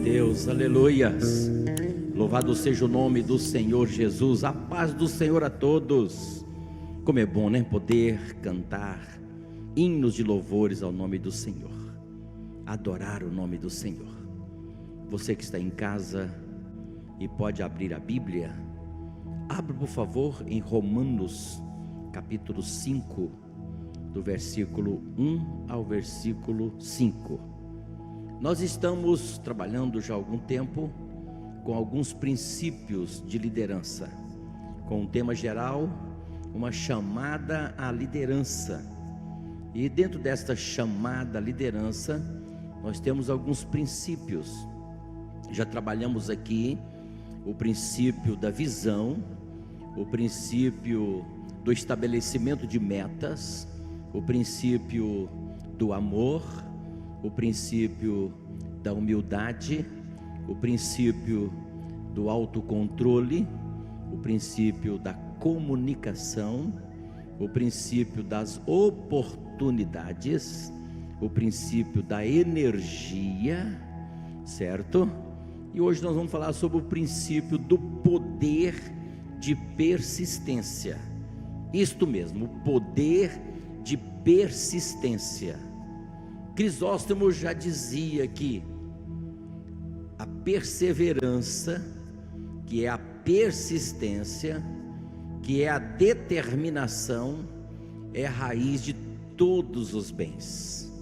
Deus, aleluias. Louvado seja o nome do Senhor Jesus. A paz do Senhor a todos. Como é bom, né? Poder cantar hinos de louvores ao nome do Senhor, adorar o nome do Senhor. Você que está em casa e pode abrir a Bíblia, abra por favor em Romanos capítulo 5, do versículo 1 ao versículo 5. Nós estamos trabalhando já há algum tempo com alguns princípios de liderança, com um tema geral, uma chamada à liderança. E dentro desta chamada à liderança, nós temos alguns princípios. Já trabalhamos aqui o princípio da visão, o princípio do estabelecimento de metas, o princípio do amor, o princípio da humildade, o princípio do autocontrole, o princípio da comunicação, o princípio das oportunidades, o princípio da energia, certo? E hoje nós vamos falar sobre o princípio do poder de persistência. Isto mesmo, o poder de persistência. Crisóstomo já dizia que a perseverança, que é a persistência, que é a determinação, é a raiz de todos os bens.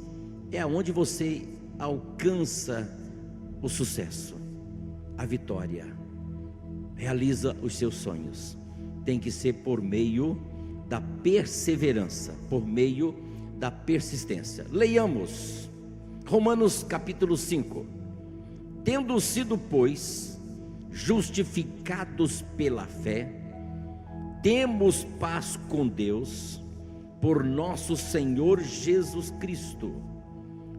É onde você alcança o sucesso, a vitória, realiza os seus sonhos. Tem que ser por meio da perseverança, por meio da persistência. Leiamos Romanos capítulo 5. Tendo sido, pois, justificados pela fé, temos paz com Deus por nosso Senhor Jesus Cristo,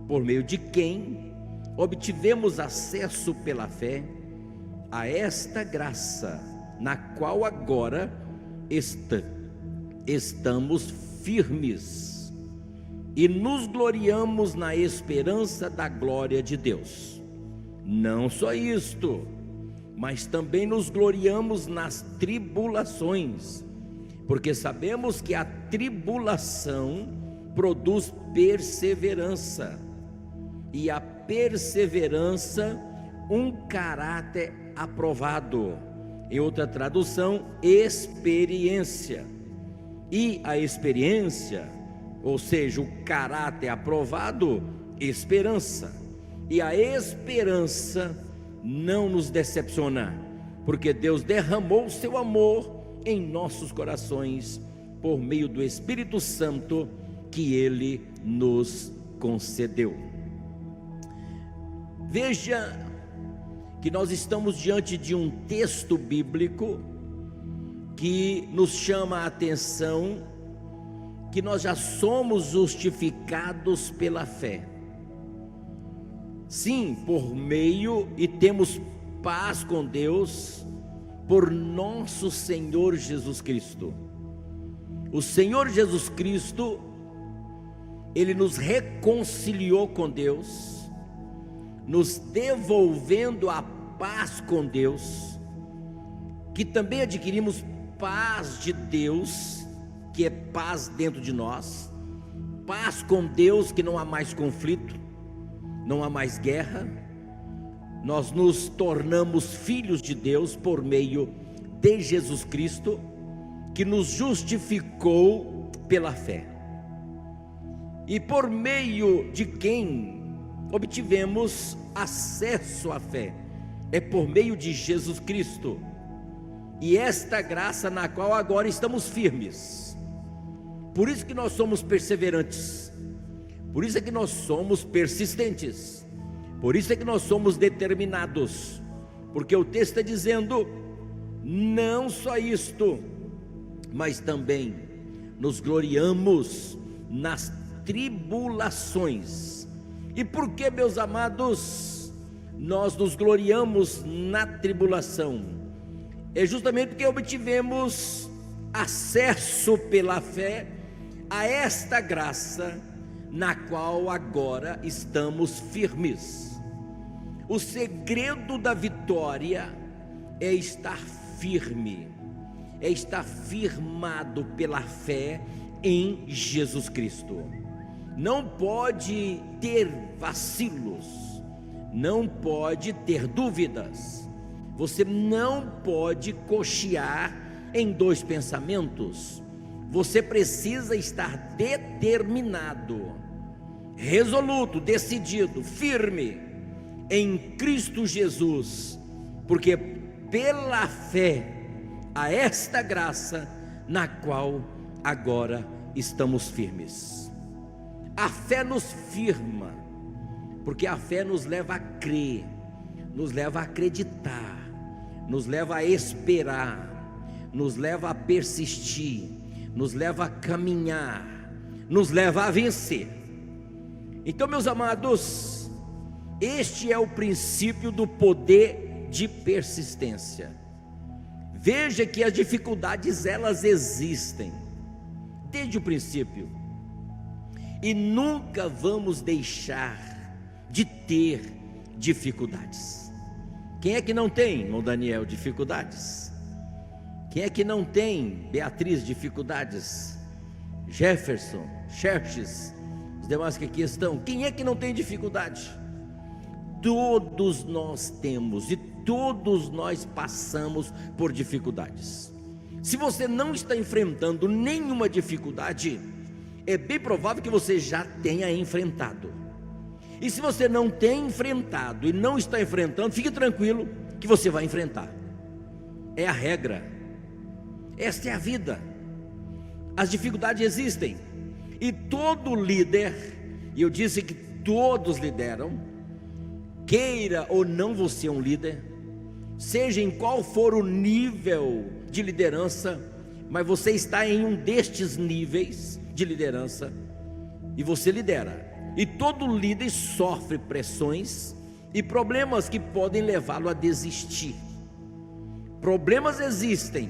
por meio de quem obtivemos acesso pela fé a esta graça, na qual agora estamos firmes e nos gloriamos na esperança da glória de Deus. Não só isto, mas também nos gloriamos nas tribulações, porque sabemos que a tribulação produz perseverança, e a perseverança um caráter aprovado. Em outra tradução, experiência. E a experiência, ou seja, o caráter aprovado, esperança. E a esperança não nos decepciona, porque Deus derramou o seu amor em nossos corações por meio do Espírito Santo que Ele nos concedeu. Veja que nós estamos diante de um texto bíblico que nos chama a atenção que nós já somos justificados pela fé. Sim, por meio, e temos paz com Deus por nosso Senhor Jesus Cristo. O Senhor Jesus Cristo, Ele nos reconciliou com Deus, nos devolvendo a paz com Deus, que também adquirimos paz de Deus, que é paz dentro de nós, paz com Deus, que não há mais conflito, não há mais guerra. Nós nos tornamos filhos de Deus por meio de Jesus Cristo, que nos justificou pela fé, e por meio de quem obtivemos acesso à fé, é por meio de Jesus Cristo, e esta graça na qual agora estamos firmes. Por isso que nós somos perseverantes, por isso é que nós somos persistentes, por isso é que nós somos determinados, porque o texto está dizendo, não só isto, mas também nos gloriamos nas tribulações. E por que, meus amados, nós nos gloriamos na tribulação? É justamente porque obtivemos acesso pela fé a esta graça, na qual agora estamos firmes. O segredo da vitória é estar firme, é estar firmado pela fé em Jesus Cristo. Não pode ter vacilos, não pode ter dúvidas. Você não pode cochear em dois pensamentos. Você precisa estar determinado, resoluto, decidido, firme em Cristo Jesus, porque pela fé a esta graça na qual agora estamos firmes. A fé nos firma, porque a fé nos leva a crer, nos leva a acreditar, nos leva a esperar, nos leva a persistir, nos leva a caminhar, nos leva a vencer. Então, meus amados, este é o princípio do poder de persistência. Veja que as dificuldades, elas existem desde o princípio, e nunca vamos deixar de ter dificuldades. Quem é que não tem, irmão Daniel, dificuldades? Quem é que não tem, Beatriz, dificuldades? Jefferson, Xerxes, os demais que aqui estão, quem é que não tem dificuldade? Todos nós temos, e todos nós passamos por dificuldades. Se você não está enfrentando nenhuma dificuldade, é bem provável que você já tenha enfrentado. E se você não tem enfrentado e não está enfrentando, fique tranquilo que você vai enfrentar. É a regra. Esta é a vida. As dificuldades existem, e todo líder, e eu disse que todos lideram, queira ou não você é um líder, seja em qual for o nível de liderança, mas você está em um destes níveis de liderança e você lidera. E todo líder sofre pressões e problemas que podem levá-lo a desistir. Problemas existem.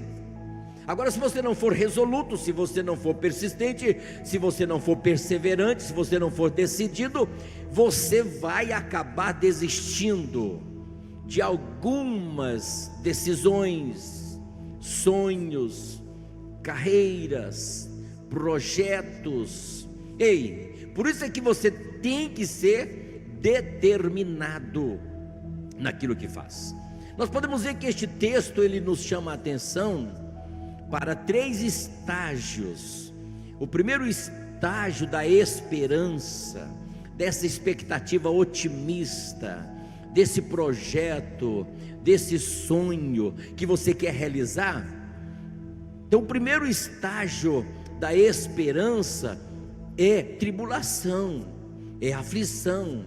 Agora, se você não for resoluto, se você não for persistente, se você não for perseverante, se você não for decidido, você vai acabar desistindo de algumas decisões, sonhos, carreiras, projetos. Ei, por isso é que você tem que ser determinado naquilo que faz. Nós podemos ver que este texto, ele nos chama a atenção para 3 estágios. O primeiro estágio da esperança, dessa expectativa otimista, desse projeto, desse sonho que você quer realizar. Então, o primeiro estágio da esperança é tribulação, é aflição,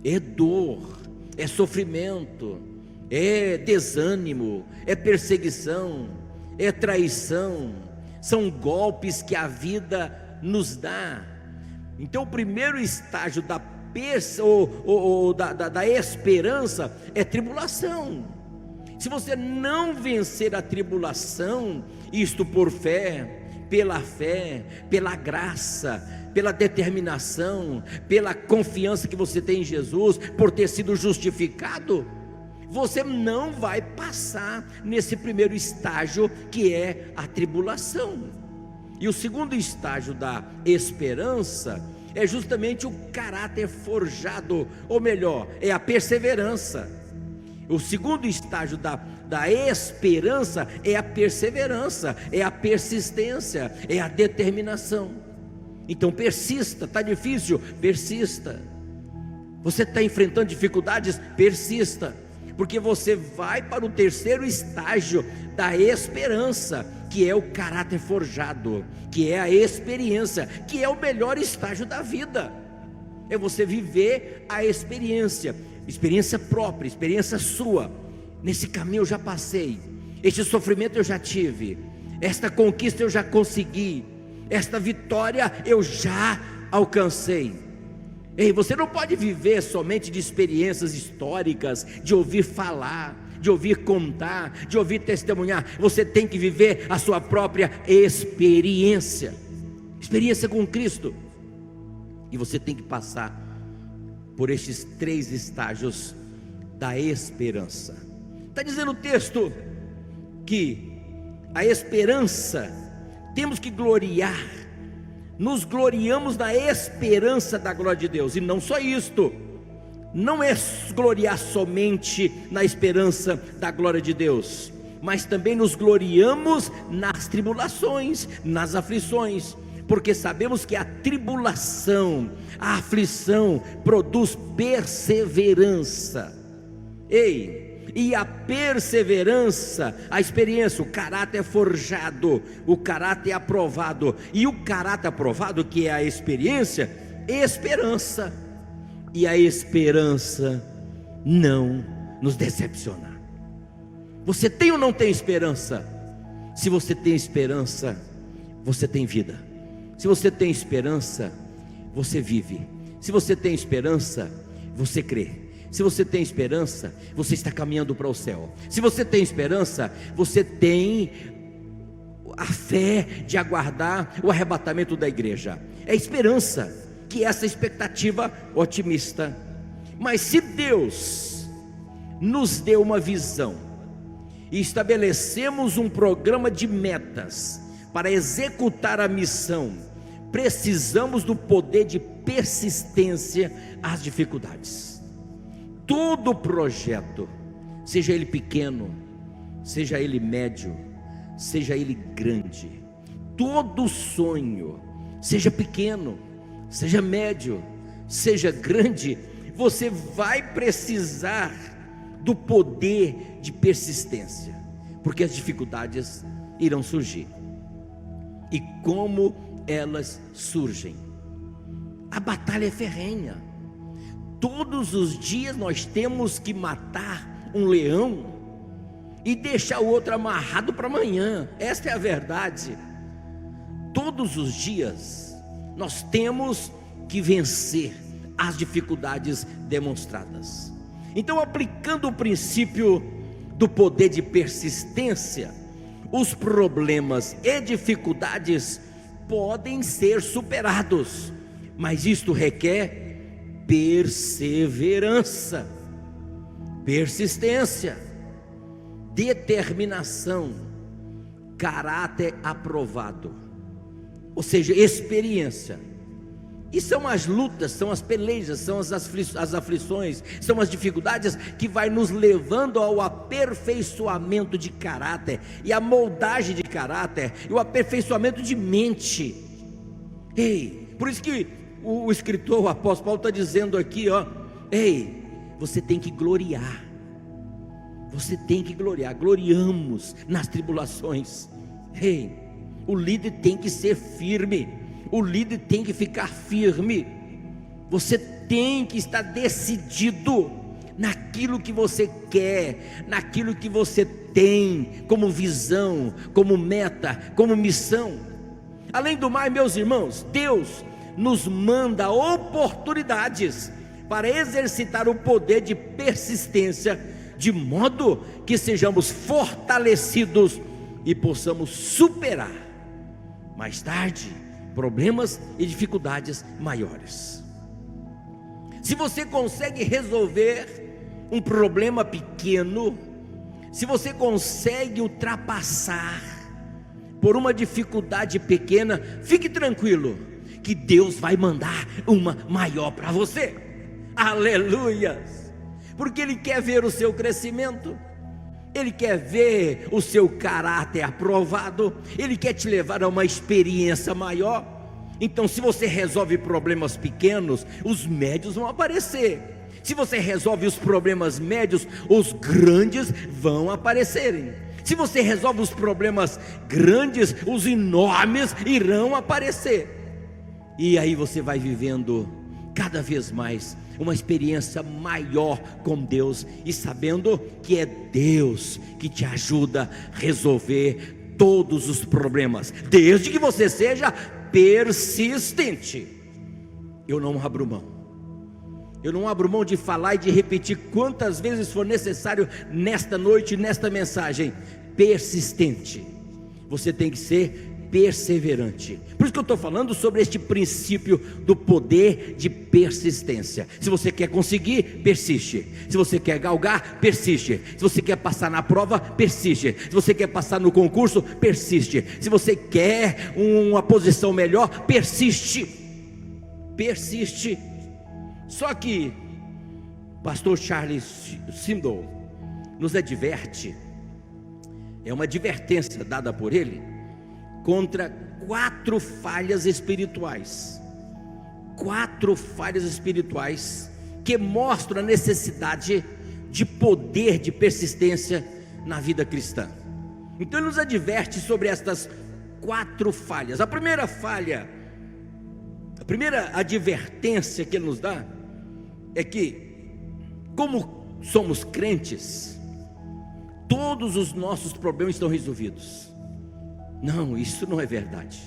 é dor, é sofrimento, é desânimo, é perseguição, é traição, são golpes que a vida nos dá. Então, o primeiro estágio da esperança é tribulação. Se você não vencer a tribulação, isto por fé, pela graça, pela determinação, pela confiança que você tem em Jesus, por ter sido justificado, você não vai passar nesse primeiro estágio, que é a tribulação. E o segundo estágio da esperança é justamente o caráter forjado, ou melhor, é a perseverança. O segundo estágio da esperança é a perseverança, é a persistência, é a determinação. Então persista. Está difícil? Persista. Você está enfrentando dificuldades? Persista, porque você vai para o terceiro estágio da esperança, que é o caráter forjado, que é a experiência, que é o melhor estágio da vida. É você viver a experiência própria, experiência sua. Nesse caminho eu já passei, este sofrimento eu já tive, esta conquista eu já consegui, esta vitória eu já alcancei. Ei, você não pode viver somente de experiências históricas, de ouvir falar, de ouvir contar, de ouvir testemunhar. Você tem que viver a sua própria experiência com Cristo. E você tem que passar por estes 3 estágios da esperança. Está dizendo o texto que a esperança, temos que gloriar, nos gloriamos na esperança da glória de Deus. E não só isto, não é gloriar somente na esperança da glória de Deus, mas também nos gloriamos nas tribulações, nas aflições, porque sabemos que a tribulação, a aflição produz perseverança. E a perseverança, a experiência, o caráter é forjado, o caráter é aprovado, e o caráter aprovado, que é a experiência, esperança, e a esperança não nos decepciona. Você tem ou não tem esperança? Se você tem esperança, você tem vida. Se você tem esperança, você vive. Se você tem esperança, você crê. Se você tem esperança, você está caminhando para o céu. Se você tem esperança, você tem a fé de aguardar o arrebatamento da igreja. É esperança, que é essa expectativa otimista. Mas se Deus nos deu uma visão e estabelecemos um programa de metas para executar a missão, precisamos do poder de persistência às dificuldades. Todo projeto, seja ele pequeno, seja ele médio, seja ele grande, todo sonho, seja pequeno, seja médio, seja grande, você vai precisar do poder de persistência, porque as dificuldades irão surgir. E como elas surgem? A batalha é ferrenha. Todos os dias nós temos que matar um leão e deixar o outro amarrado para amanhã. Esta é a verdade. Todos os dias nós temos que vencer as dificuldades demonstradas. Então, aplicando o princípio do poder de persistência, os problemas e dificuldades podem ser superados, mas isto requer perseverança, persistência, determinação, caráter aprovado, ou seja, experiência. E são as lutas, são as pelejas, são as aflições, são as dificuldades que vai nos levando ao aperfeiçoamento de caráter, e a moldagem de caráter, e o aperfeiçoamento de mente. Por isso que o escritor, o apóstolo Paulo está dizendo aqui, você tem que gloriar. Você tem que gloriar. Gloriamos nas tribulações. O líder tem que ser firme. O líder tem que ficar firme. Você tem que estar decidido naquilo que você quer, naquilo que você tem como visão, como meta, como missão. Além do mais, meus irmãos, Deus nos manda oportunidades para exercitar o poder de persistência, de modo que sejamos fortalecidos e possamos superar mais tarde problemas e dificuldades maiores. Se você consegue resolver um problema pequeno, se você consegue ultrapassar por uma dificuldade pequena, fique tranquilo, que Deus vai mandar uma maior para você. Aleluia! Porque Ele quer ver o seu crescimento, Ele quer ver o seu caráter aprovado, Ele quer te levar a uma experiência maior. Então, se você resolve problemas pequenos, os médios vão aparecer. Se você resolve os problemas médios, os grandes vão aparecerem. Se você resolve os problemas grandes, os enormes irão aparecer. E aí você vai vivendo cada vez mais uma experiência maior com Deus, e sabendo que é Deus que te ajuda a resolver todos os problemas, desde que você seja persistente. Eu não abro mão. Eu não abro mão de falar e de repetir quantas vezes for necessário nesta noite, nesta mensagem. Persistente. Você tem que ser perseverante. Por isso que eu estou falando sobre este princípio do poder de persistência. Se você quer conseguir, persiste. Se você quer galgar, persiste. Se você quer passar na prova, persiste. Se você quer passar no concurso, persiste. Se você quer uma posição melhor, persiste. Persiste. Só que pastor Charles Swindoll nos adverte, é uma advertência dada por ele, contra 4 falhas espirituais. 4 falhas espirituais que mostram a necessidade de poder de persistência na vida cristã. Então ele nos adverte sobre estas 4 falhas. A primeira falha, a primeira advertência que ele nos dá é que, como somos crentes, todos os nossos problemas estão resolvidos. Não, isso não é verdade.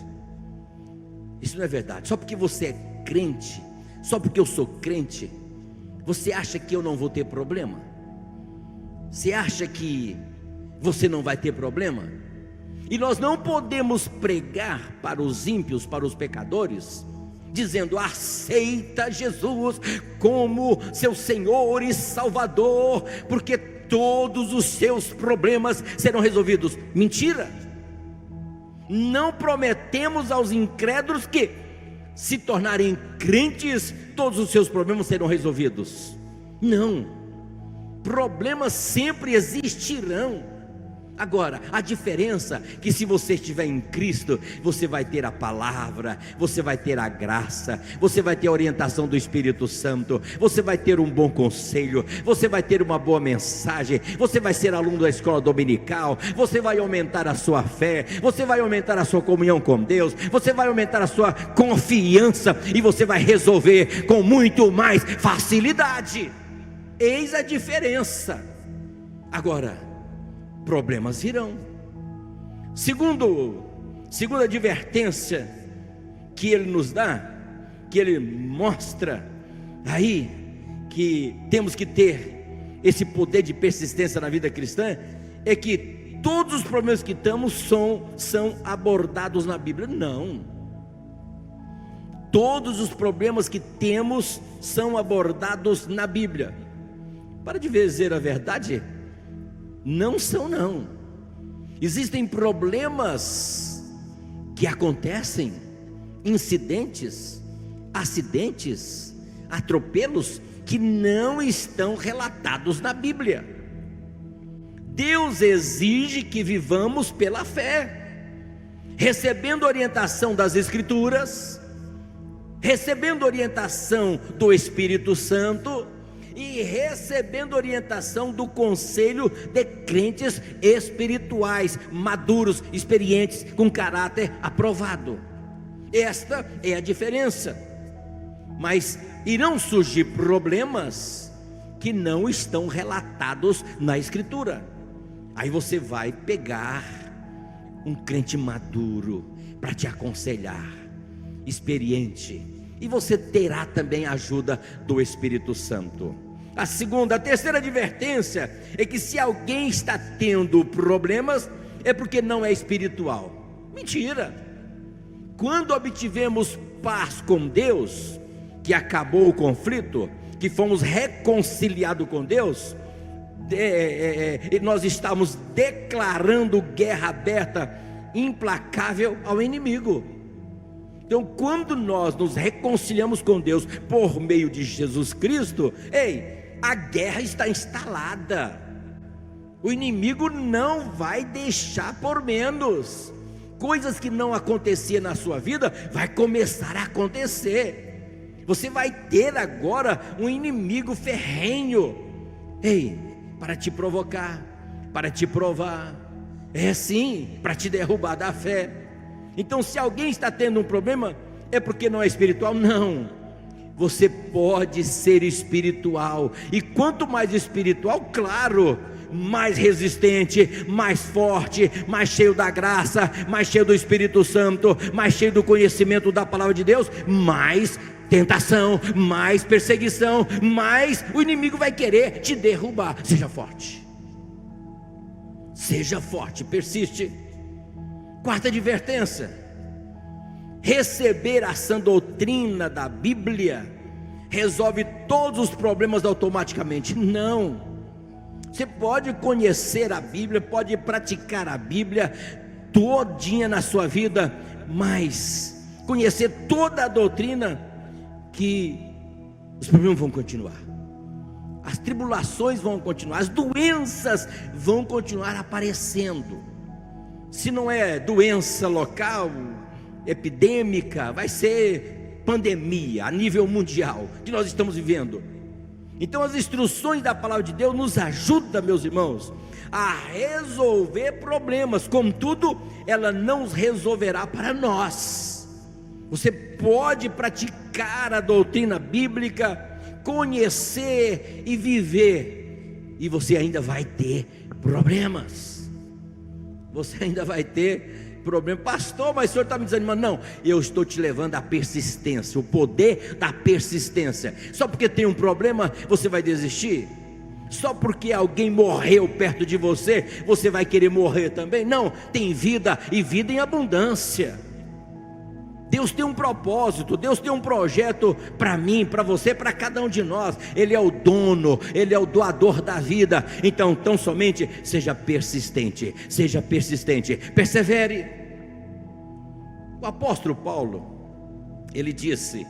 Isso não é verdade. Só porque você é crente, só porque eu sou crente, você acha que eu não vou ter problema? Você acha que você não vai ter problema? E nós não podemos pregar para os ímpios, para os pecadores, dizendo: aceita Jesus como seu Senhor e Salvador, porque todos os seus problemas serão resolvidos. Mentira! Não prometemos aos incrédulos que, se tornarem crentes, todos os seus problemas serão resolvidos. Não, problemas sempre existirão. Agora, a diferença é que se você estiver em Cristo, você vai ter a palavra, você vai ter a graça, você vai ter a orientação do Espírito Santo, você vai ter um bom conselho, você vai ter uma boa mensagem, você vai ser aluno da escola dominical, você vai aumentar a sua fé, você vai aumentar a sua comunhão com Deus, você vai aumentar a sua confiança e você vai resolver com muito mais facilidade. Eis a diferença. Agora, problemas virão. Segunda advertência que ele nos dá, que ele mostra aí, que temos que ter esse poder de persistência na vida cristã, é que todos os problemas que temos são abordados na Bíblia. Não, todos os problemas que temos são abordados na Bíblia. Para de dizer a verdade, não são não. Existem problemas que acontecem, incidentes, acidentes, atropelos que não estão relatados na Bíblia. Deus exige que vivamos pela fé, recebendo orientação das Escrituras, recebendo orientação do Espírito Santo e recebendo orientação do conselho de crentes espirituais, maduros, experientes, com caráter aprovado. Esta é a diferença. Mas irão surgir problemas que não estão relatados na Escritura. Aí você vai pegar um crente maduro para te aconselhar, experiente, e você terá também a ajuda do Espírito Santo. A terceira advertência é que se alguém está tendo problemas, é porque não é espiritual. Mentira! Quando obtivemos paz com Deus, que acabou o conflito, que fomos reconciliados com Deus, nós estamos declarando guerra aberta, implacável ao inimigo. Então, quando nós nos reconciliamos com Deus por meio de Jesus Cristo, a guerra está instalada. O inimigo não vai deixar por menos. Coisas que não aconteciam na sua vida vai começar a acontecer. Você vai ter agora um inimigo ferrenho, para te provocar, para te provar, para te derrubar da fé. Então, se alguém está tendo um problema, é porque não é espiritual? Não. Você pode ser espiritual, e quanto mais espiritual, claro, mais resistente, mais forte, mais cheio da graça, mais cheio do Espírito Santo, mais cheio do conhecimento da palavra de Deus, mais tentação, mais perseguição, mais o inimigo vai querer te derrubar. Seja forte, persiste. Quarta advertência: receber a sã doutrina da Bíblia resolve todos os problemas automaticamente. Não. Você pode conhecer a Bíblia, pode praticar a Bíblia todinha na sua vida, mas conhecer toda a doutrina, que os problemas vão continuar, as tribulações vão continuar, as doenças vão continuar aparecendo. Se não é doença local, epidêmica, vai ser pandemia a nível mundial que nós estamos vivendo. Então as instruções da palavra de Deus nos ajudam, meus irmãos, a resolver problemas. Contudo, ela não os resolverá para nós. Você pode praticar a doutrina bíblica, conhecer e viver, e você ainda vai ter problemas. Você ainda vai ter problema. Pastor, mas o senhor está me desanimando? Não, eu estou te levando à persistência, o poder da persistência. Só porque tem um problema, você vai desistir? Só porque alguém morreu perto de você, você vai querer morrer também? Não, tem vida, e vida em abundância. Deus tem um propósito, Deus tem um projeto para mim, para você, para cada um de nós. Ele é o dono, Ele é o doador da vida. Então, tão somente seja persistente, persevere. O apóstolo Paulo, ele disse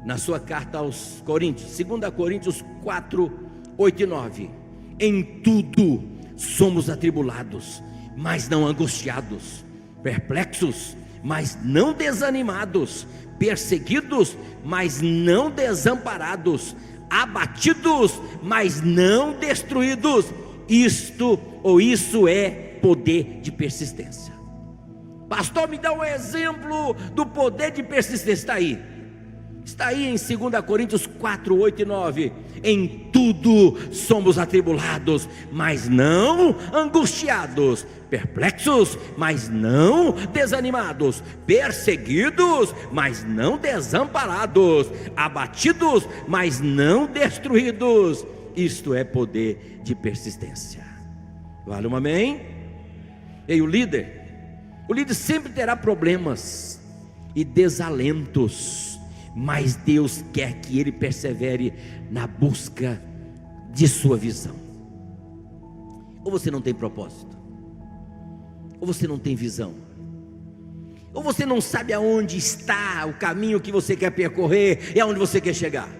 na sua carta aos Coríntios, 2 Coríntios 4, 8 e 9: em tudo somos atribulados, mas não angustiados, perplexos, mas não desanimados, perseguidos, mas não desamparados, abatidos, mas não destruídos. Isso é poder de persistência. Pastor, me dá um exemplo do poder de persistência. Está aí em 2 Coríntios 4, 8 e 9: em tudo somos atribulados, mas não angustiados, perplexos, mas não desanimados, perseguidos, mas não desamparados, abatidos, mas não destruídos. Isto é poder de persistência. Vale um amém? E o líder sempre terá problemas e desalentos, mas Deus quer que ele persevere na busca de sua visão. Ou você não tem propósito, ou você não tem visão, ou você não sabe aonde está o caminho que você quer percorrer e aonde você quer chegar.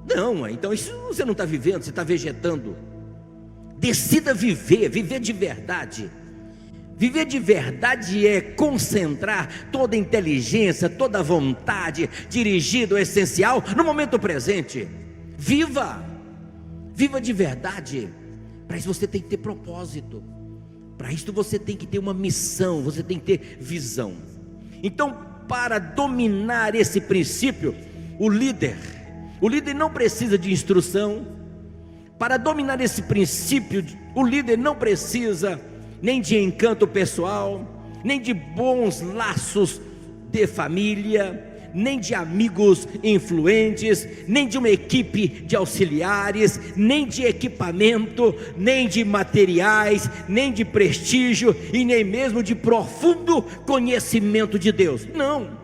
Não, então isso você não está vivendo, você está vegetando. Decida viver de verdade. Viver de verdade é concentrar toda a inteligência, toda a vontade, dirigida ao essencial no momento presente. Viva de verdade. Para isso você tem que ter propósito, para isso você tem que ter uma missão, você tem que ter visão. Então, para dominar esse princípio, o líder não precisa de instrução. Para dominar esse princípio, o líder não precisa nem de encanto pessoal, nem de bons laços de família, nem de amigos influentes, nem de uma equipe de auxiliares, nem de equipamento, nem de materiais, nem de prestígio e nem mesmo de profundo conhecimento de Deus. Não,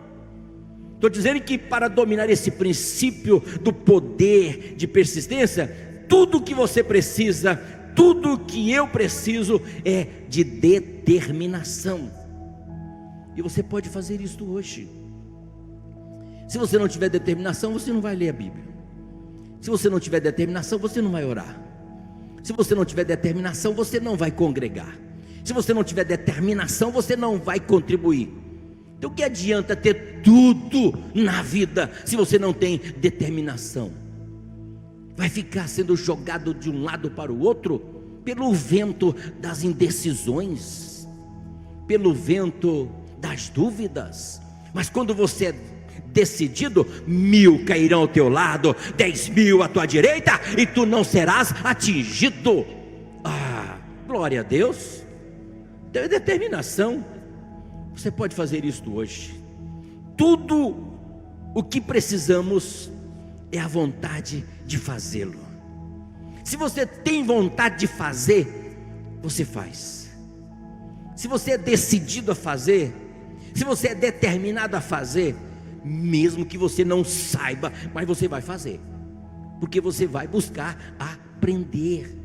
estou dizendo que para dominar esse princípio do poder de persistência, tudo que você precisa, tudo que eu preciso é de determinação. E você pode fazer isso hoje. Se você não tiver determinação, você não vai ler a Bíblia. Se você não tiver determinação, você não vai orar. Se você não tiver determinação, você não vai congregar. Se você não tiver determinação, você não vai contribuir. Então o que adianta ter tudo na vida se você não tem determinação? Vai ficar sendo jogado de um lado para o outro pelo vento das indecisões, pelo vento das dúvidas. Mas quando você é decidido, 1000 cairão ao teu lado, 10.000 à tua direita, e tu não serás atingido. Glória a Deus. Tem determinação. Você pode fazer isto hoje. Tudo o que precisamos é a vontade de fazê-lo. Se você tem vontade de fazer, você faz. se você é decidido a fazer, se você é determinado a fazer, mesmo que você não saiba, mas você vai fazer, porque você vai buscar aprender.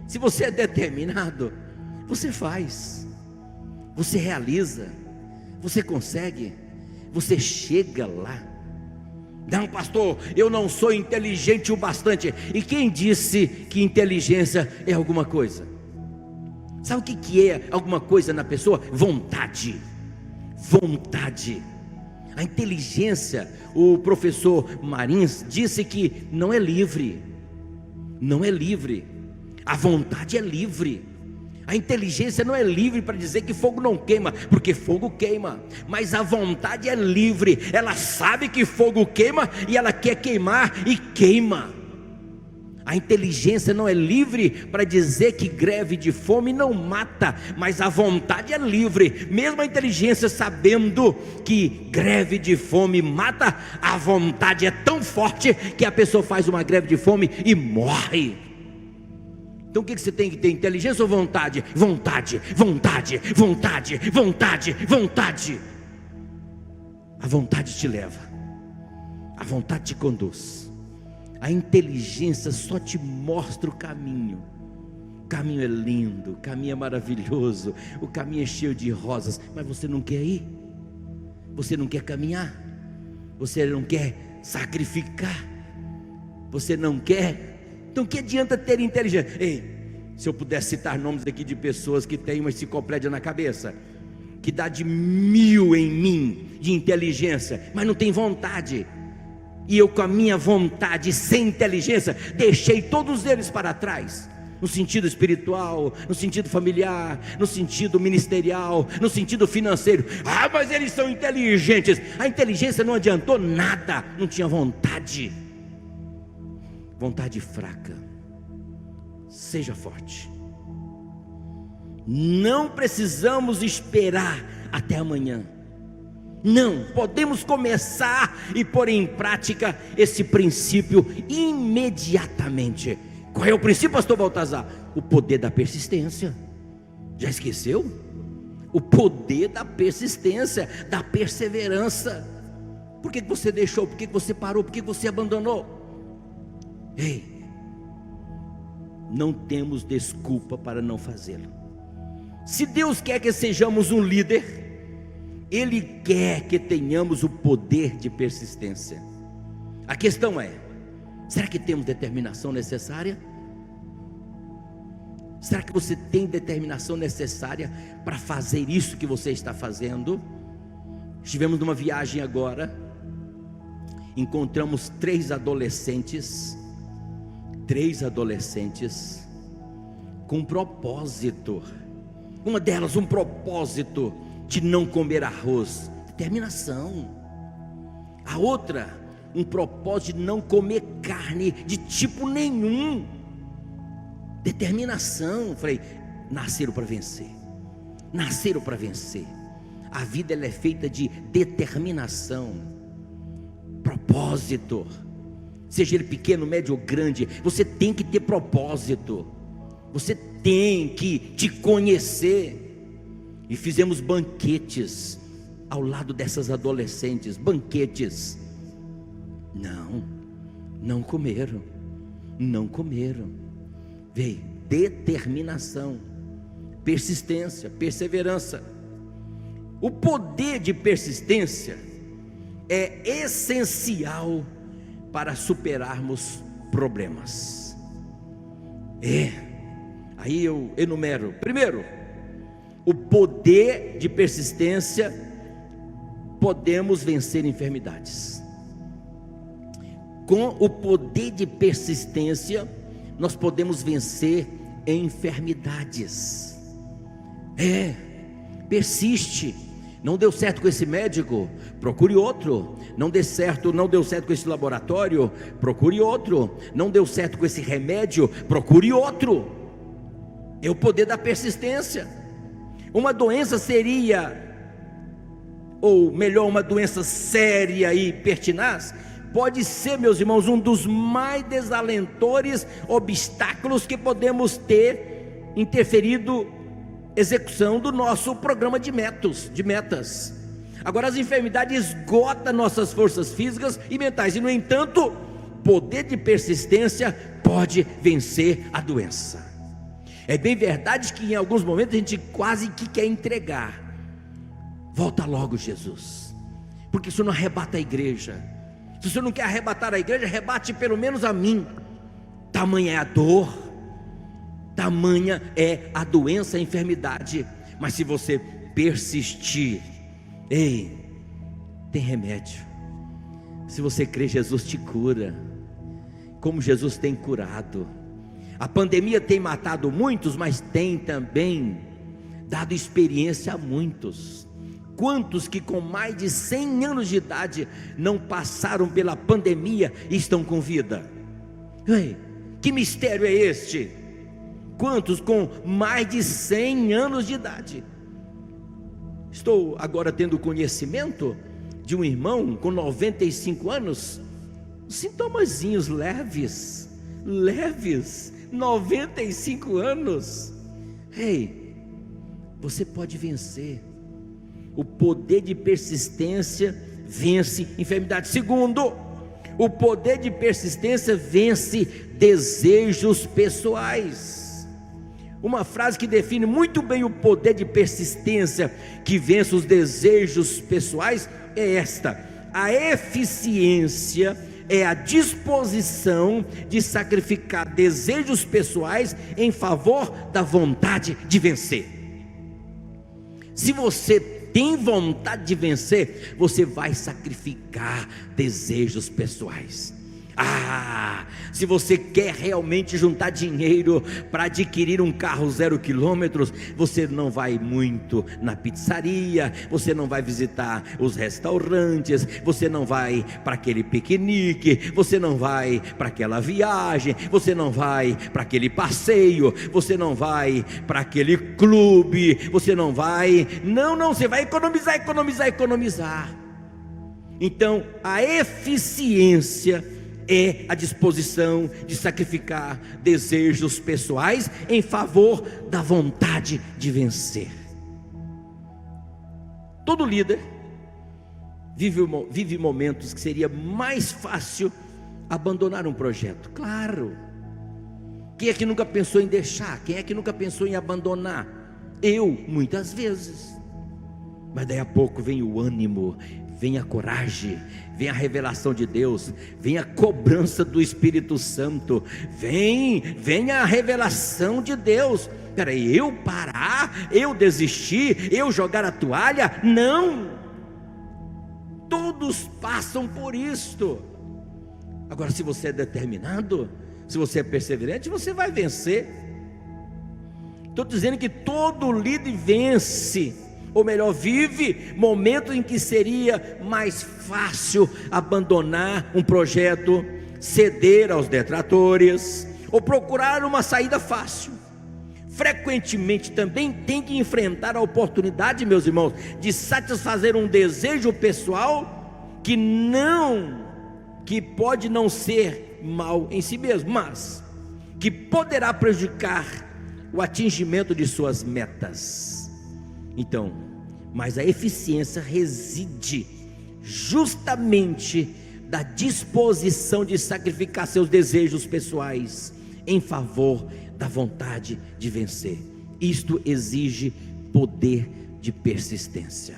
Se você é determinado, você faz, você realiza, você consegue, você chega lá. Não, pastor, eu não sou inteligente o bastante. E quem disse que inteligência é alguma coisa? Sabe o que é alguma coisa na pessoa? Vontade. Vontade. A inteligência, o professor Marins disse que não é livre. Não é livre. A vontade é livre. A inteligência não é livre para dizer que fogo não queima, porque fogo queima. Mas a vontade é livre. Ela sabe que fogo queima e ela quer queimar e queima. A inteligência não é livre para dizer que greve de fome não mata, mas a vontade é livre. Mesmo a inteligência sabendo que greve de fome mata, a vontade é tão forte que a pessoa faz uma greve de fome e morre. Então o que você tem que ter? Inteligência ou vontade? Vontade, vontade, vontade, vontade, vontade. A vontade te leva, a vontade te conduz. A inteligência só te mostra o caminho. O caminho é lindo, o caminho é maravilhoso, o caminho é cheio de rosas, mas você não quer ir, você não quer caminhar, você não quer sacrificar, você não quer. Então que adianta ter inteligência? Ei, se eu pudesse citar nomes aqui de pessoas que têm uma enciclopédia na cabeça, que dá de 1000 em mim de inteligência, mas não tem vontade. E eu, com a minha vontade, sem inteligência, deixei todos eles para trás. No sentido espiritual, no sentido familiar, no sentido ministerial, no sentido financeiro. Ah, mas eles são inteligentes. A inteligência não adiantou nada, não tinha vontade. Vontade fraca. Seja forte. Não precisamos esperar até amanhã. Não, podemos começar e pôr em prática esse princípio imediatamente. Qual é o princípio, pastor Baltazar? O poder da persistência. Já esqueceu? O poder da persistência, da perseverança. Por que você deixou? Por que você parou? Por que você abandonou? Ei, não temos desculpa para não fazê-lo. Se Deus quer que sejamos um líder, Ele quer que tenhamos o poder de persistência. A questão é, será que temos determinação necessária? Será que você tem determinação necessária para fazer isso que você está fazendo? Estivemos numa viagem agora, encontramos 3 adolescentes com um propósito. Uma delas, um propósito de não comer arroz, determinação. A outra, um propósito de não comer carne de tipo nenhum, determinação. Falei, nasceram para vencer, nasceram para vencer. A vida ela é feita de determinação, propósito, seja ele pequeno, médio ou grande. Você tem que ter propósito, você tem que te conhecer. E fizemos banquetes ao lado dessas adolescentes, banquetes. Não comeram. Veio determinação, persistência, perseverança. O poder de persistência é essencial para superarmos problemas. Aí eu enumero. Primeiro, o poder de persistência, podemos vencer enfermidades. Com o poder de persistência, nós podemos vencer enfermidades. Persiste. Não deu certo com esse médico, procure outro. Não deu certo com esse laboratório, procure outro. Não deu certo com esse remédio, procure outro. É o poder da persistência. Uma doença seria, ou melhor, uma doença séria e pertinaz, pode ser, meus irmãos, um dos mais desalentadores obstáculos que podemos ter interferido execução do nosso programa de metas. Agora, as enfermidades esgotam nossas forças físicas e mentais, e no entanto, poder de persistência pode vencer a doença. É bem verdade que em alguns momentos a gente quase que quer entregar. Volta logo, Jesus, porque isso não arrebata a igreja. Se você não quer arrebatar a igreja, arrebate pelo menos a mim. Tamanha é a dor, tamanha é a doença, a enfermidade. Mas se você persistir, ei, tem remédio. Se você crê, Jesus te cura, como Jesus tem curado. A pandemia tem matado muitos, mas tem também dado experiência a muitos. Quantos que com mais de 100 anos de idade não passaram pela pandemia e estão com vida? Ei, que mistério é este? Quantos com mais de 100 anos de idade? Estou agora tendo conhecimento de um irmão com 95 anos, sintomazinhos leves, 95 anos. Ei, você pode vencer. O poder de persistência vence enfermidade. Segundo, o poder de persistência vence desejos pessoais. Uma frase que define muito bem o poder de persistência que vence os desejos pessoais é esta: a eficiência é a disposição de sacrificar desejos pessoais em favor da vontade de vencer. Se você tem vontade de vencer, você vai sacrificar desejos pessoais. Se você quer realmente juntar dinheiro para adquirir um carro 0 quilômetros, você não vai muito na pizzaria, você não vai visitar os restaurantes, você não vai para aquele piquenique, você não vai para aquela viagem, você não vai para aquele passeio, você não vai para aquele clube, você não vai, você vai economizar. Então, a eficiência é a disposição de sacrificar desejos pessoais em favor da vontade de vencer. Todo líder vive momentos que seria mais fácil abandonar um projeto. Claro. Quem é que nunca pensou em deixar? Quem é que nunca pensou em abandonar? Eu, muitas vezes. Mas daí a pouco vem o ânimo, vem a coragem, vem a revelação de Deus, vem a cobrança do Espírito Santo, vem a revelação de Deus. Peraí, eu parar, eu desistir, eu jogar a toalha? Não! Todos passam por isto. Agora, se você é determinado, se você é perseverante, você vai vencer. Estou dizendo que todo líder vence, ou melhor, vive momentos em que seria mais fácil abandonar um projeto, ceder aos detratores, ou procurar uma saída fácil. Frequentemente também tem que enfrentar a oportunidade, meus irmãos, de satisfazer um desejo pessoal que pode não ser mal em si mesmo, mas que poderá prejudicar o atingimento de suas metas. Então, mas a eficiência reside justamente da disposição de sacrificar seus desejos pessoais em favor da vontade de vencer. Isto exige poder de persistência.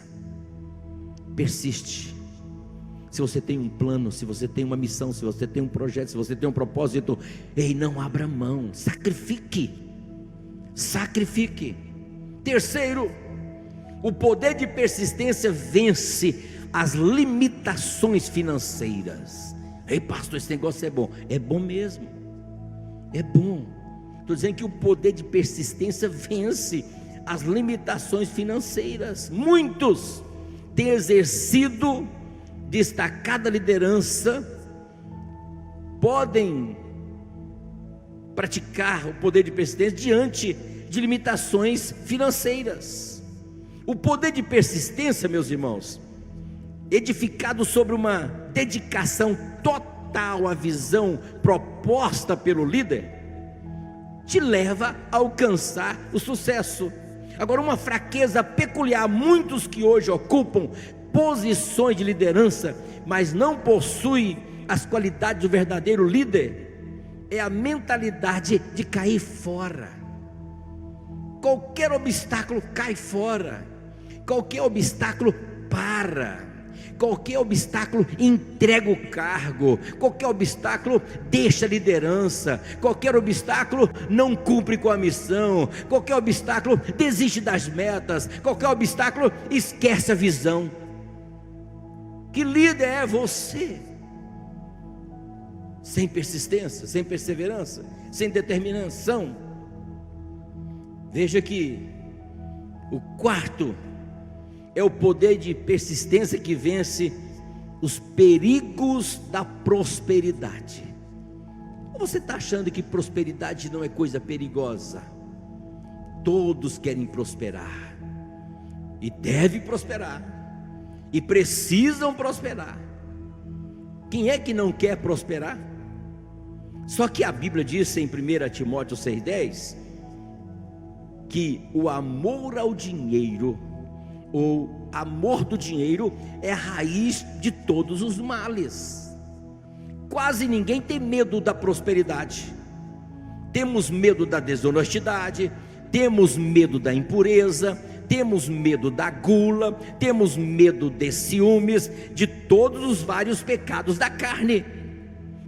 Persiste. Se você tem um plano, se você tem uma missão, se você tem um projeto, se você tem um propósito, não abra mão, sacrifique. Terceiro, o poder de persistência vence as limitações financeiras. Ei, pastor, esse negócio é bom. É bom mesmo, é bom. Estou dizendo que o poder de persistência vence as limitações financeiras. Muitos têm exercido destacada liderança, podem praticar o poder de persistência diante de limitações financeiras. O poder de persistência, meus irmãos, edificado sobre uma dedicação total à visão proposta pelo líder, te leva a alcançar o sucesso. Agora, uma fraqueza peculiar, muitos que hoje ocupam posições de liderança, mas não possuem as qualidades do verdadeiro líder, é a mentalidade de cair fora. Qualquer obstáculo cai fora, qualquer obstáculo para, qualquer obstáculo entrega o cargo, qualquer obstáculo deixa a liderança, qualquer obstáculo não cumpre com a missão, qualquer obstáculo desiste das metas, qualquer obstáculo esquece a visão. Que líder é você? Sem persistência, sem perseverança, sem determinação. Veja que o quarto é o poder de persistência que vence os perigos da prosperidade. Ou você está achando que prosperidade não é coisa perigosa? Todos querem prosperar, e devem prosperar, e precisam prosperar. Quem é que não quer prosperar? Só que a Bíblia diz em 1 Timóteo 6,10 que o amor ao dinheiro, ou amor do dinheiro, é a raiz de todos os males. Quase ninguém tem medo da prosperidade. Temos medo da desonestidade, temos medo da impureza, temos medo da gula, temos medo de ciúmes, de todos os vários pecados da carne,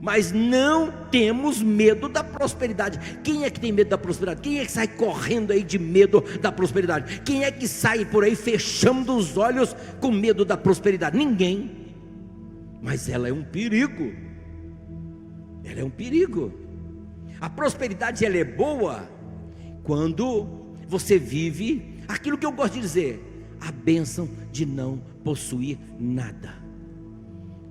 mas não temos medo da prosperidade. Quem é que tem medo da prosperidade? Quem é que sai correndo aí de medo da prosperidade? Quem é que sai por aí fechando os olhos com medo da prosperidade? Ninguém. Mas ela é um perigo. Ela é um perigo. A prosperidade, ela é boa quando você vive aquilo que eu gosto de dizer, a bênção de não possuir nada.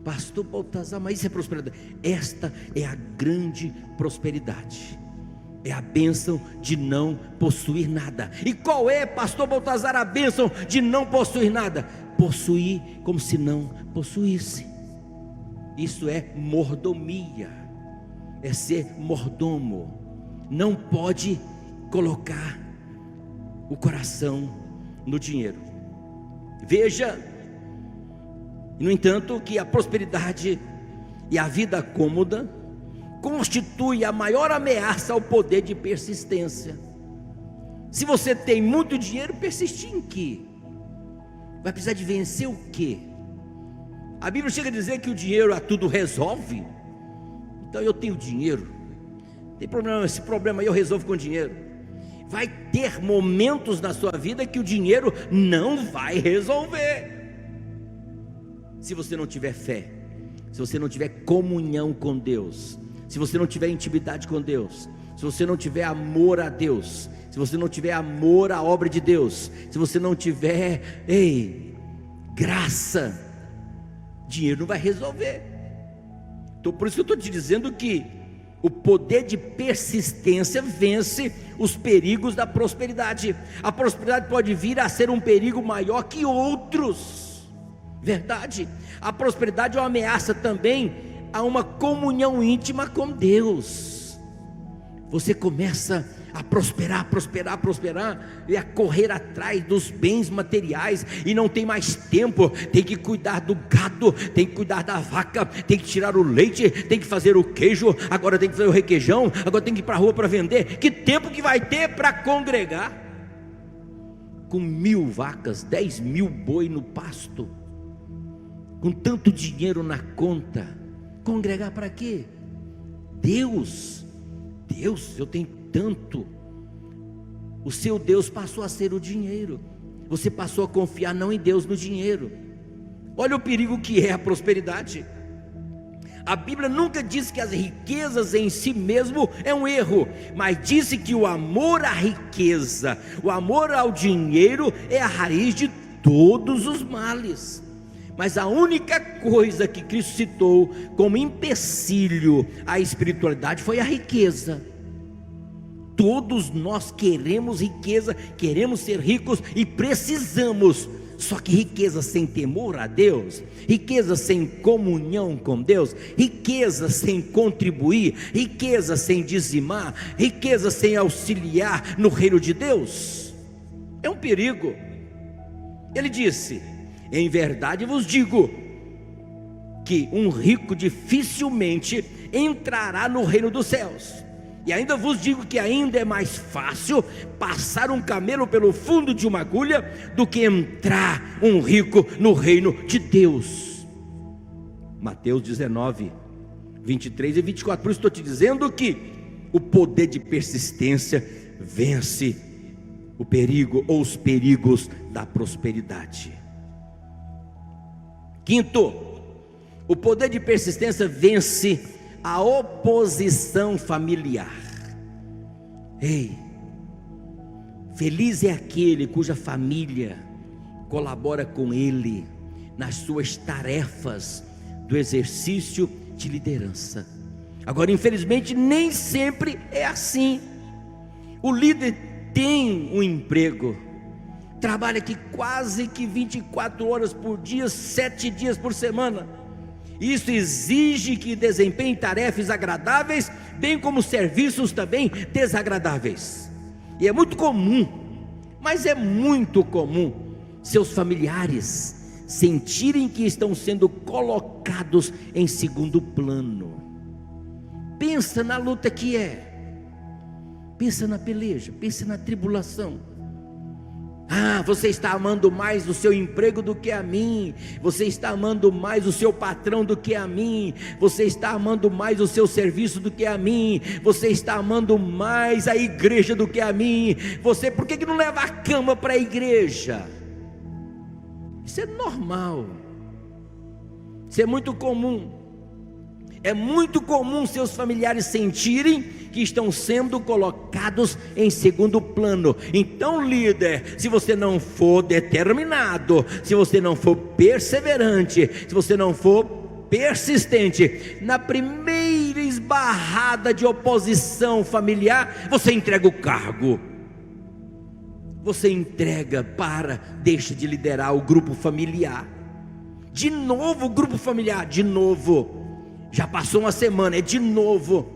Pastor Baltazar, mas isso é prosperidade? Esta é a grande prosperidade, é a bênção de não possuir nada. E qual é, pastor Baltazar, a bênção de não possuir nada? Possuir como se não possuísse. Isso é mordomia, é ser mordomo. Não pode colocar o coração no dinheiro. Veja, no entanto, que a prosperidade e a vida cômoda constitui a maior ameaça ao poder de persistência. Se você tem muito dinheiro, persistir em quê? Vai precisar de vencer o quê? A Bíblia chega a dizer que o dinheiro a tudo resolve. Então eu tenho dinheiro, tem problema, esse problema aí eu resolvo com dinheiro. Vai ter momentos na sua vida que o dinheiro não vai resolver. Se você não tiver fé, se você não tiver comunhão com Deus, se você não tiver intimidade com Deus, se você não tiver amor a Deus, se você não tiver amor à obra de Deus, se você não tiver, graça, dinheiro não vai resolver. Então por isso que eu estou te dizendo que o poder de persistência vence os perigos da prosperidade. A prosperidade pode vir a ser um perigo maior que outros. Verdade. A prosperidade é uma ameaça também a uma comunhão íntima com Deus. Você começa a prosperar e a correr atrás dos bens materiais e não tem mais tempo. Tem que cuidar do gado, tem que cuidar da vaca, tem que tirar o leite, tem que fazer o queijo, agora tem que fazer o requeijão, agora tem que ir para a rua para vender. Que tempo que vai ter para congregar? Com 1000 vacas, 10.000 boi no pasto, com tanto dinheiro na conta, congregar para quê? Deus, eu tenho tanto. O seu Deus passou a ser o dinheiro. Você passou a confiar não em Deus, no dinheiro. Olha o perigo que é a prosperidade. A Bíblia nunca disse que as riquezas em si mesmo é um erro, mas disse que o amor à riqueza, o amor ao dinheiro é a raiz de todos os males. Mas a única coisa que Cristo citou como empecilho à espiritualidade foi a riqueza. Todos nós queremos riqueza, queremos ser ricos e precisamos. Só que riqueza sem temor a Deus, riqueza sem comunhão com Deus, riqueza sem contribuir, riqueza sem dizimar, riqueza sem auxiliar no reino de Deus, é um perigo. Ele disse: em verdade vos digo que um rico dificilmente entrará no reino dos céus. E ainda vos digo que ainda é mais fácil passar um camelo pelo fundo de uma agulha do que entrar um rico no reino de Deus. Mateus 19, 23 e 24. Por isso estou te dizendo que o poder de persistência vence o perigo ou os perigos da prosperidade. Quinto, o poder de persistência vence a oposição familiar. Ei, feliz é aquele cuja família colabora com ele nas suas tarefas do exercício de liderança. Agora, infelizmente, nem sempre é assim. O líder tem um emprego, trabalha aqui quase que 24 horas por dia, 7 dias por semana. Isso exige que desempenhe tarefas agradáveis, bem como serviços também desagradáveis. E é muito comum, mas é muito comum, seus familiares sentirem que estão sendo colocados em segundo plano. Pensa na luta que é, pensa na peleja, pensa na tribulação. Ah, você está amando mais o seu emprego do que a mim, você está amando mais o seu patrão do que a mim, você está amando mais o seu serviço do que a mim, você está amando mais a igreja do que a mim. Você, por que não leva a cama para a igreja? Isso é normal, isso é muito comum. É muito comum seus familiares sentirem que estão sendo colocados em segundo plano. Então, líder, se você não for determinado, se você não for perseverante, se você não for persistente, na primeira esbarrada de oposição familiar, você entrega o cargo. Você deixa de liderar o grupo familiar. De novo o grupo familiar, de novo. Já passou uma semana, é de novo.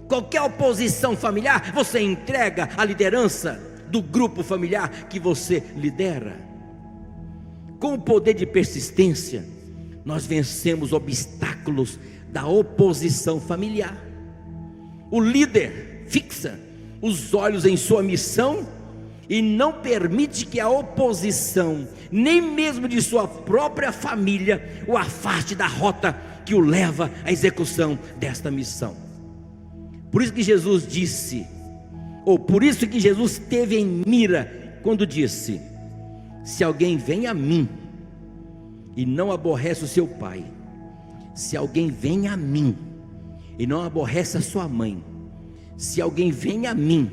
Qualquer oposição familiar, você entrega a liderança do grupo familiar que você lidera. Com o poder de persistência, nós vencemos obstáculos da oposição familiar. O líder fixa os olhos em sua missão e não permite que a oposição, nem mesmo de sua própria família, o afaste da rota que o leva à execução desta missão. Por isso que Jesus disse, ou por isso que Jesus teve em mira quando disse: se alguém vem a mim e não aborrece o seu pai, se alguém vem a mim e não aborrece a sua mãe, se alguém vem a mim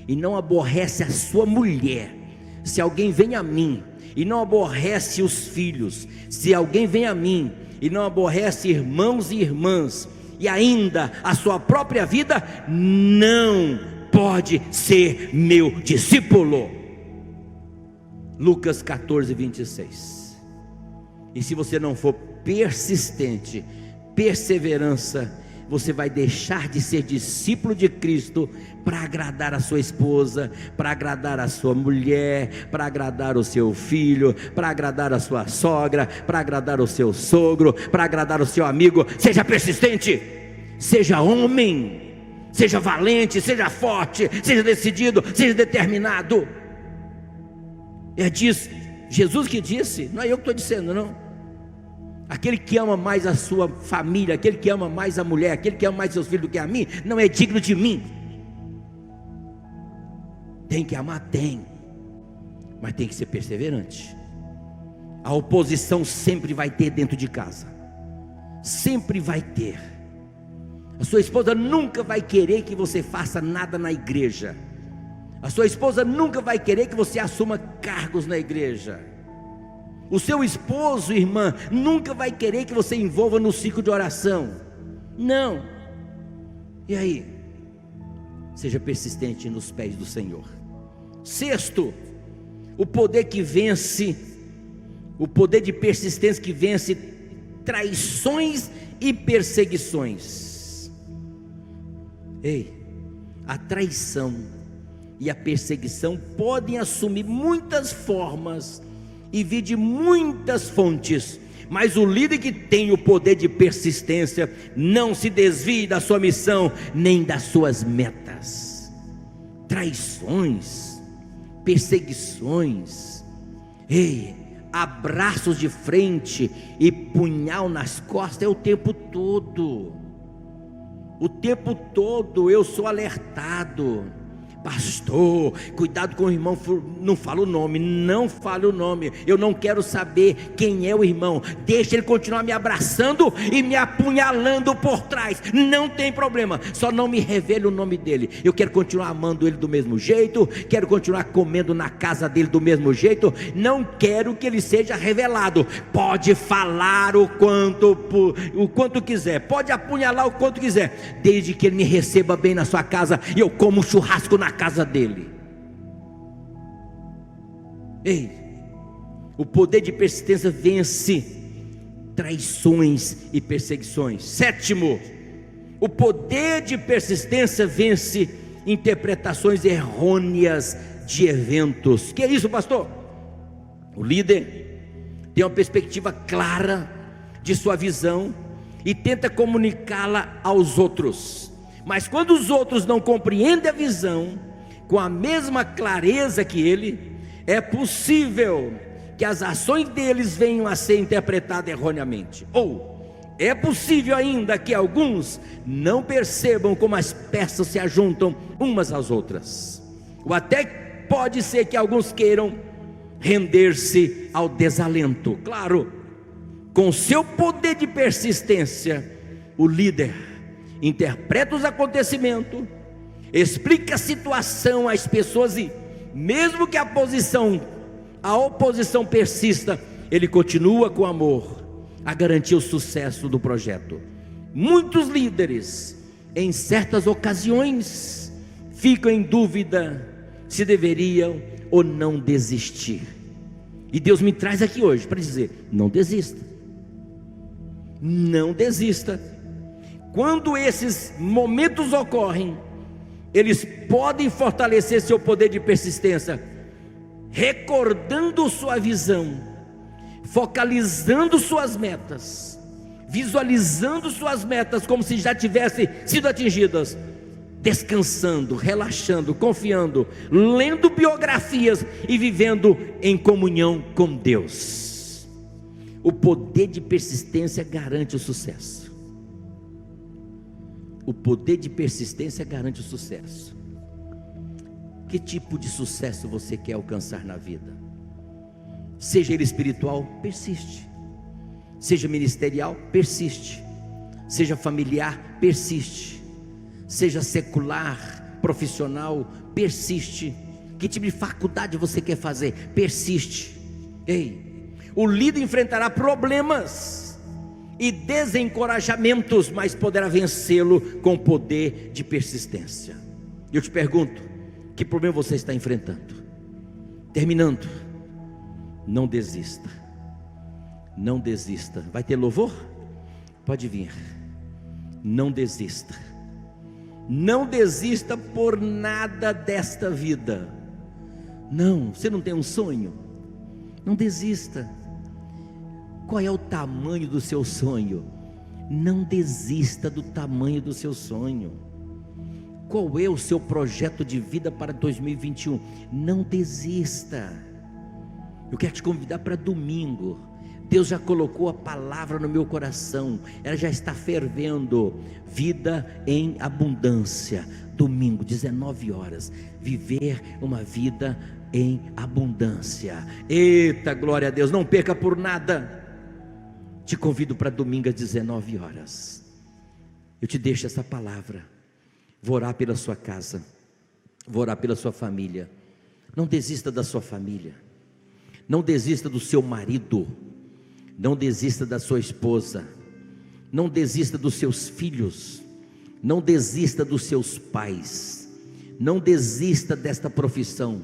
e não aborrece a sua mulher, se alguém vem a mim e não aborrece os filhos, se alguém vem a mim e não aborrece irmãos e irmãs, e ainda a sua própria vida, não pode ser meu discípulo. Lucas 14, 26. E se você não for persistente, perseverança, você vai deixar de ser discípulo de Cristo para agradar a sua esposa, para agradar a sua mulher, para agradar o seu filho, para agradar a sua sogra, para agradar o seu sogro, para agradar o seu amigo. Seja persistente, seja homem, seja valente, seja forte, seja decidido, seja determinado. É disso, Jesus que disse, não é eu que estou dizendo não. Aquele que ama mais a sua família, aquele que ama mais a mulher, aquele que ama mais seus filhos do que a mim, não é digno de mim. Tem que amar? Tem, mas tem que ser perseverante. A oposição sempre vai ter dentro de casa, sempre vai ter. A sua esposa nunca vai querer que você faça nada na igreja. A sua esposa nunca vai querer que você assuma cargos na igreja. O seu esposo, irmã, nunca vai querer que você envolva no ciclo de oração. Não. E aí? Seja persistente nos pés do Senhor. Sexto, o poder que vence, o poder de persistência que vence traições e perseguições. Ei, a traição e a perseguição podem assumir muitas formas e vir de muitas fontes, mas o líder que tem o poder de persistência não se desvie da sua missão nem das suas metas. Traições, perseguições, abraços de frente e punhal nas costas é o tempo todo. O tempo todo eu sou alertado: pastor, cuidado com o irmão, não fala o nome, não fale o nome, eu não quero saber quem é o irmão, deixa ele continuar me abraçando e me apunhalando por trás, não tem problema, só não me revele o nome dele. Eu quero continuar amando ele do mesmo jeito, quero continuar comendo na casa dele do mesmo jeito, não quero que ele seja revelado. Pode falar o quanto quiser, pode apunhalar o quanto quiser, desde que ele me receba bem na sua casa e eu como churrasco na casa dele. O poder de persistência vence traições e perseguições. Sétimo, o poder de persistência vence interpretações errôneas de eventos. Que é isso, pastor? O líder tem uma perspectiva clara de sua visão e tenta comunicá-la aos outros, mas quando os outros não compreendem a visão com a mesma clareza que ele, é possível que as ações deles venham a ser interpretadas erroneamente, ou é possível ainda que alguns não percebam como as peças se ajuntam umas às outras, ou até pode ser que alguns queiram render-se ao desalento. Claro, com seu poder de persistência, o líder interpreta os acontecimentos, explica a situação às pessoas e, mesmo que a oposição persista, ele continua com amor a garantir o sucesso do projeto. Muitos líderes, em certas ocasiões, ficam em dúvida se deveriam ou não desistir, e Deus me traz aqui hoje para dizer: não desista, não desista. Quando esses momentos ocorrem, eles podem fortalecer seu poder de persistência, recordando sua visão, focalizando suas metas, visualizando suas metas como se já tivessem sido atingidas, descansando, relaxando, confiando, lendo biografias e vivendo em comunhão com Deus. O poder de persistência garante o sucesso. O poder de persistência garante o sucesso. Que tipo de sucesso você quer alcançar na vida? Seja ele espiritual, persiste. Seja ministerial, persiste. Seja familiar, persiste. Seja secular, profissional, persiste. Que tipo de faculdade você quer fazer? Persiste. O líder enfrentará problemas e desencorajamentos, mas poderá vencê-lo com o poder de persistência. Eu te pergunto: que problema você está enfrentando? Terminando, não desista. Não desista. Vai ter louvor? Pode vir. Não desista. Não desista por nada desta vida. Não, você não tem um sonho? Não desista. Qual é o tamanho do seu sonho? Não desista do tamanho do seu sonho. Qual é o seu projeto de vida para 2021? Não desista. Eu quero te convidar para domingo. Deus já colocou a palavra no meu coração, ela já está fervendo. Vida em abundância. Domingo, 19 horas. Viver uma vida em abundância. Eita, glória a Deus, não perca por nada. Te convido para domingo às 19 horas. Eu te deixo essa palavra. Vou orar pela sua casa, vou orar pela sua família. Não desista da sua família. Não desista do seu marido. Não desista da sua esposa. Não desista dos seus filhos. Não desista dos seus pais. Não desista desta profissão.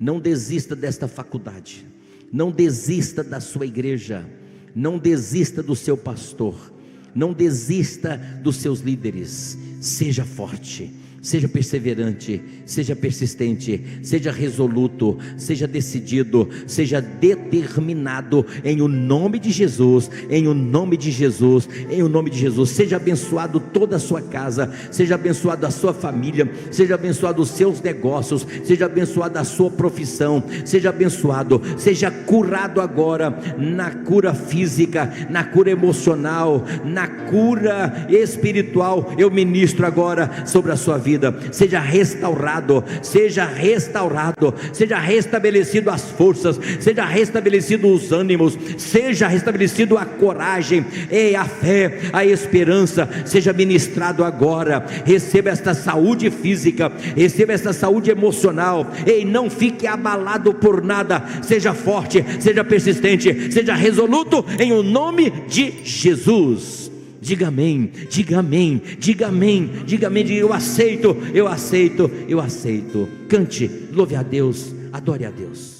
Não desista desta faculdade. Não desista da sua igreja. Não desista do seu pastor. Não desista dos seus líderes. Seja forte, Seja perseverante, seja persistente, seja resoluto, seja decidido, seja determinado, em o nome de Jesus, em o nome de Jesus, em o nome de Jesus. Seja abençoado toda a sua casa, seja abençoado a sua família, seja abençoado os seus negócios, seja abençoado a sua profissão, seja abençoado, seja curado agora, na cura física, na cura emocional, na cura espiritual. Eu ministro agora sobre a sua vida. Seja restaurado, seja restabelecido as forças, seja restabelecido os ânimos, seja restabelecido a coragem e a fé, a esperança, seja ministrado agora. Receba esta saúde física, receba esta saúde emocional, e não fique abalado por nada. Seja forte, seja persistente, seja resoluto, em o nome de Jesus. Diga amém, diga amém, diga amém, diga amém, diga eu aceito, eu aceito, eu aceito. Cante, louve a Deus, adore a Deus.